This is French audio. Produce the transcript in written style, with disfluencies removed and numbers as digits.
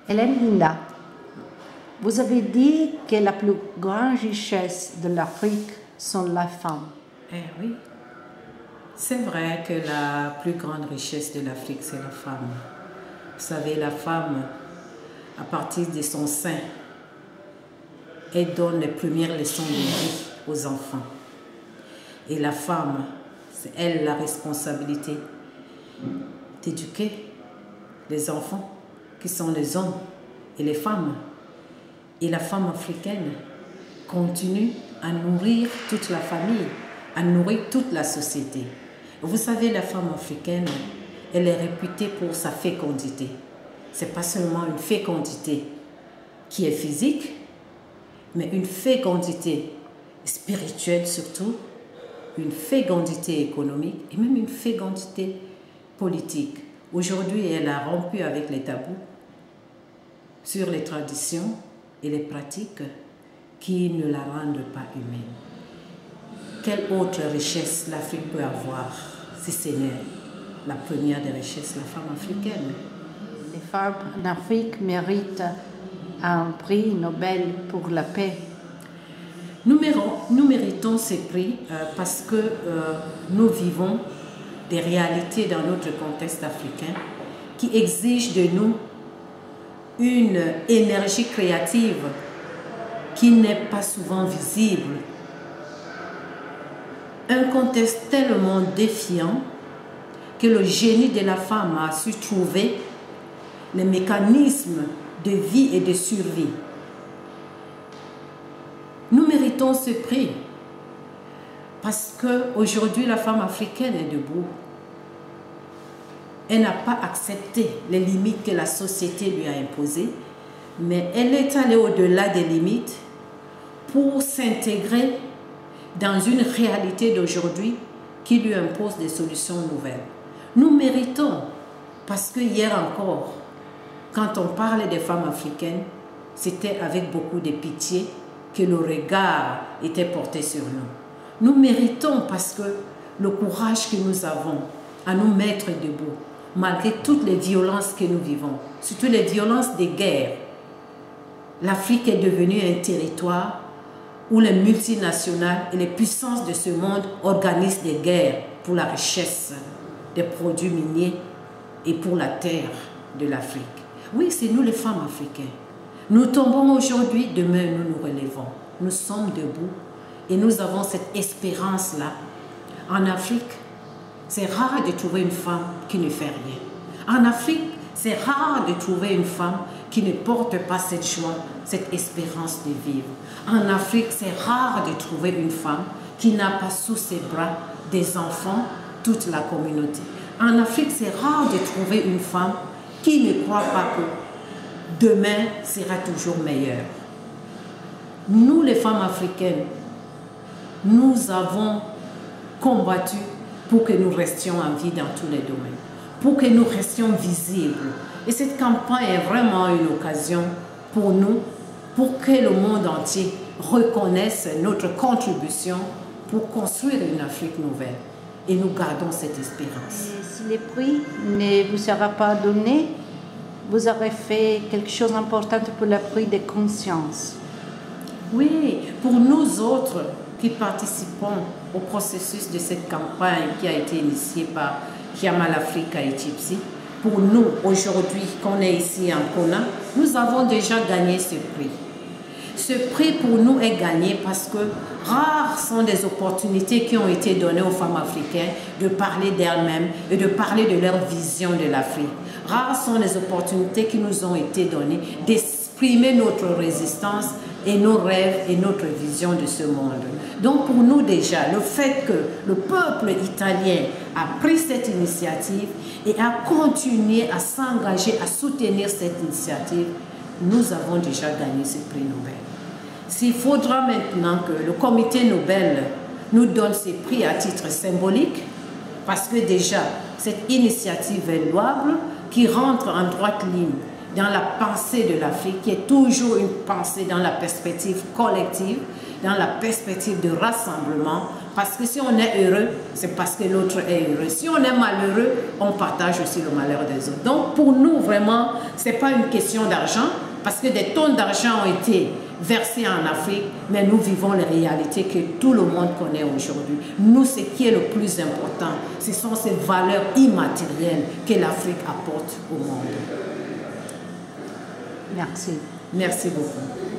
Hélène Linda, vous avez dit que la plus grande richesse de l'Afrique sont les femmes. Eh oui, c'est vrai que la plus grande richesse de l'Afrique, c'est la femme. Vous savez, la femme, à partir de son sein, elle donne les premières leçons de vie aux enfants. Et la femme, c'est elle la responsabilité d'éduquer les enfants, qui sont les hommes et les femmes. Et la femme africaine continue à nourrir toute la famille, à nourrir toute la société. Vous savez, la femme africaine, elle est réputée pour sa fécondité. Ce n'est pas seulement une fécondité qui est physique, mais une fécondité spirituelle surtout, une fécondité économique et même une fécondité politique. Aujourd'hui, elle a rompu avec les tabous sur les traditions et les pratiques qui ne la rendent pas humaine. Quelle autre richesse l'Afrique peut avoir si ce n'est la première des richesses, la femme africaine? Les femmes en Afrique méritent un prix Nobel pour la paix. Nous méritons ces prix parce que nous vivons des réalités dans notre contexte africain qui exigent de nous une énergie créative qui n'est pas souvent visible. Un contexte tellement défiant que le génie de la femme a su trouver les mécanismes de vie et de survie. Nous méritons ce prix parce qu'aujourd'hui la femme africaine est debout. Elle n'a pas accepté les limites que la société lui a imposées, mais elle est allée au-delà des limites pour s'intégrer dans une réalité d'aujourd'hui qui lui impose des solutions nouvelles. Nous méritons, parce que hier encore, quand on parlait des femmes africaines, c'était avec beaucoup de pitié que le regard était porté sur nous. Nous méritons parce que le courage que nous avons à nous mettre debout, malgré toutes les violences que nous vivons, surtout les violences des guerres, l'Afrique est devenue un territoire où les multinationales et les puissances de ce monde organisent des guerres pour la richesse des produits miniers et pour la terre de l'Afrique. Oui, c'est nous les femmes africaines. Nous tombons aujourd'hui, demain nous nous relevons. Nous sommes debout et nous avons cette espérance-là. En Afrique, c'est rare de trouver une femme qui ne fait rien. En Afrique, c'est rare de trouver une femme qui ne porte pas cette joie, cette espérance de vivre. En Afrique, c'est rare de trouver une femme qui n'a pas sous ses bras des enfants, toute la communauté. En Afrique, c'est rare de trouver une femme qui ne croit pas que demain sera toujours meilleur. Nous, les femmes africaines, nous avons combattu pour que nous restions en vie dans tous les domaines, pour que nous restions visibles. Et cette campagne est vraiment une occasion pour nous, pour que le monde entier reconnaisse notre contribution pour construire une Afrique nouvelle. Et nous gardons cette espérance. Et si le prix ne vous sera pas donné, vous aurez fait quelque chose d'important pour le prix de conscience. Oui, pour nous autres qui participons au processus de cette campagne qui a été initiée par Yamal Africa et Gypsy, pour nous, aujourd'hui, qu'on est ici en Kona, nous avons déjà gagné ce prix. Ce prix pour nous est gagné parce que rares sont les opportunités qui ont été données aux femmes africaines de parler d'elles-mêmes et de parler de leur vision de l'Afrique. Rares sont les opportunités qui nous ont été données d'exprimer notre résistance et nos rêves et notre vision de ce monde. Donc pour nous déjà, le fait que le peuple italien a pris cette initiative et a continué à s'engager, à soutenir cette initiative, nous avons déjà gagné ce prix Nobel. S'il faudra maintenant que le comité Nobel nous donne ces prix à titre symbolique, parce que déjà, cette initiative est louable, qui rentre en droite ligne dans la pensée de l'Afrique, qui est toujours une pensée dans la perspective collective, dans la perspective de rassemblement, Parce que si on est heureux, c'est parce que l'autre est heureux. Si on est malheureux, on partage aussi le malheur des autres. Donc pour nous, vraiment, ce n'est pas une question d'argent, parce que des tonnes d'argent ont été versés en Afrique, mais nous vivons les réalités que tout le monde connaît aujourd'hui. Nous, ce qui est le plus important, ce sont ces valeurs immatérielles que l'Afrique apporte au monde. Merci. Merci beaucoup.